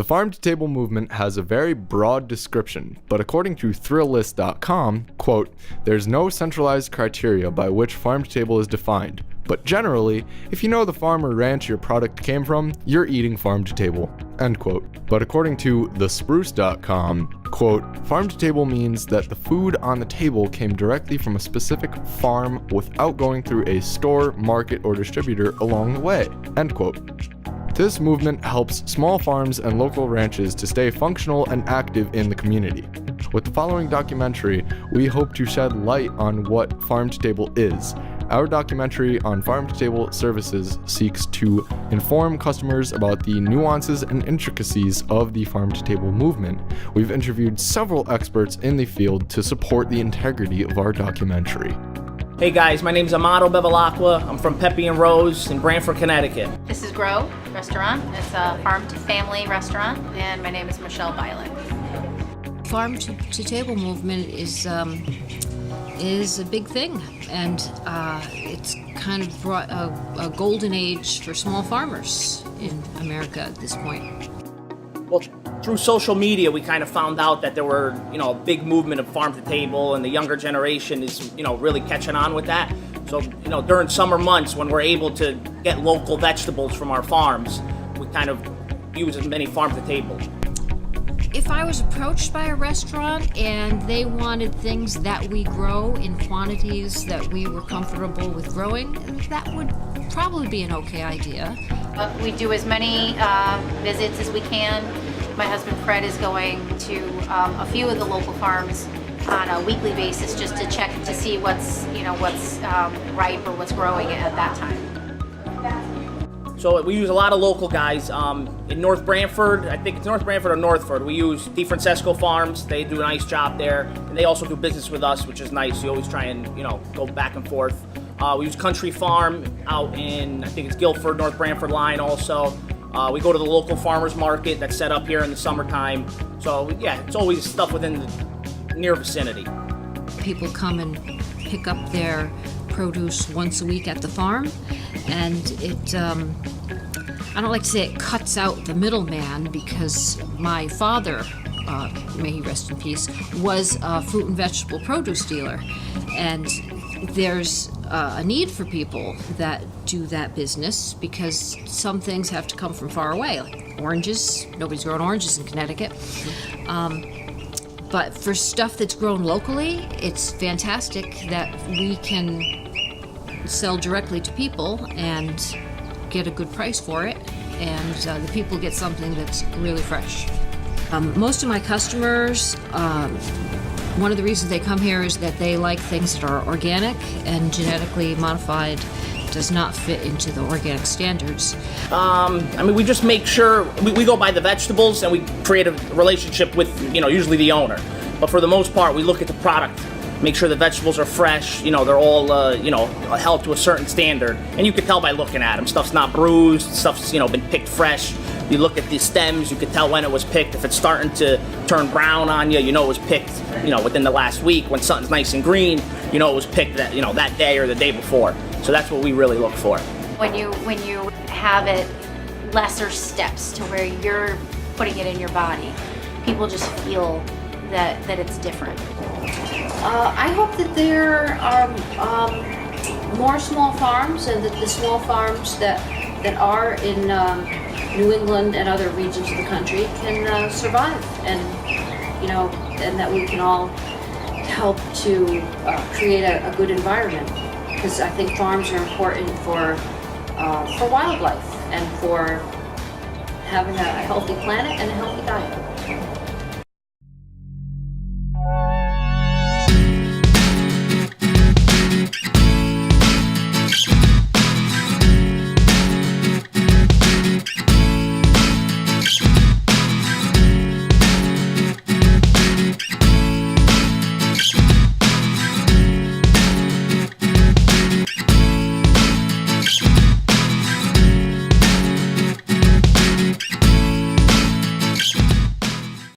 farm-to-table movement has a very broad description, but according to Thrillist.com, quote, "There's no centralized criteria by which farm-to-table is defined, but generally, if you know the farm or ranch your product came from, you're eating farm-to-table," end quote. But according to TheSpruce.com, quote, "Farm-to-table means that the food on the table came directly from a specific farm without going through a store, market, or distributor along the way," end quote. This movement helps small farms and local ranches to stay functional and active in the community. With the following documentary, we hope to shed light on what farm-to-table is. Our documentary on farm-to-table services seeks to inform customers about the nuances and intricacies of the farm-to-table movement. We've interviewed several experts in the field to support the integrity of our documentary. Hey guys, my name is Amato Bevilacqua. I'm from Pepe and Rose in Branford, Connecticut. This is Grow Restaurant. It's a farm-to-family restaurant, and my name is Michelle Violet. Farm-to-table movement is a big thing, and it's kind of brought a golden age for small farmers in America at this point. Well, through social media, we kind of found out that there were, a big movement of farm to table, and the younger generation is, really catching on with that. So, during summer months when we're able to get local vegetables from our farms, we kind of use as many farm to table. If I was approached by a restaurant and they wanted things that we grow in quantities that we were comfortable with growing, that would probably be an okay idea. We do as many visits as we can. My husband Fred is going to a few of the local farms on a weekly basis just to check to see what's ripe or what's growing at that time. So we use a lot of local guys. In North Branford, I think it's North Branford or Northford, we use DeFrancesco Farms. They do a nice job there. And they also do business with us, which is nice. You always try and, go back and forth. We use Country Farm out in, I think it's Guilford, North Branford line also. We go to the local farmers market that's set up here in the summertime. So yeah, it's always stuff within the near vicinity. People come and pick up their produce once a week at the farm, and it, I don't like to say it cuts out the middleman, because my father, may he rest in peace, was a fruit and vegetable produce dealer, and there's a need for people that do that business, because some things have to come from far away, like oranges. Nobody's growing oranges in Connecticut. But for stuff that's grown locally, it's fantastic that we can sell directly to people and get a good price for it, and the people get something that's really fresh. Most of my customers, one of the reasons they come here is that they like things that are organic, and genetically modified does not fit into the organic standards. We just make sure, we go by the vegetables and we create a relationship with, usually the owner. But for the most part, we look at the product, make sure the vegetables are fresh, they're all, held to a certain standard. And you can tell by looking at them. Stuff's not bruised, stuff's, been picked fresh. You look at the stems, you can tell when it was picked. If it's starting to turn brown on you, it was picked, within the last week. When something's nice and green, it was picked that, that day or the day before. So that's what we really look for. When you have it lesser steps to where you're putting it in your body, people just feel that it's different. I hope that there are more small farms, and that the small farms that are in New England and other regions of the country can survive, and and that we can all help to create a good environment, because I think farms are important for wildlife and for having a healthy planet and a healthy diet.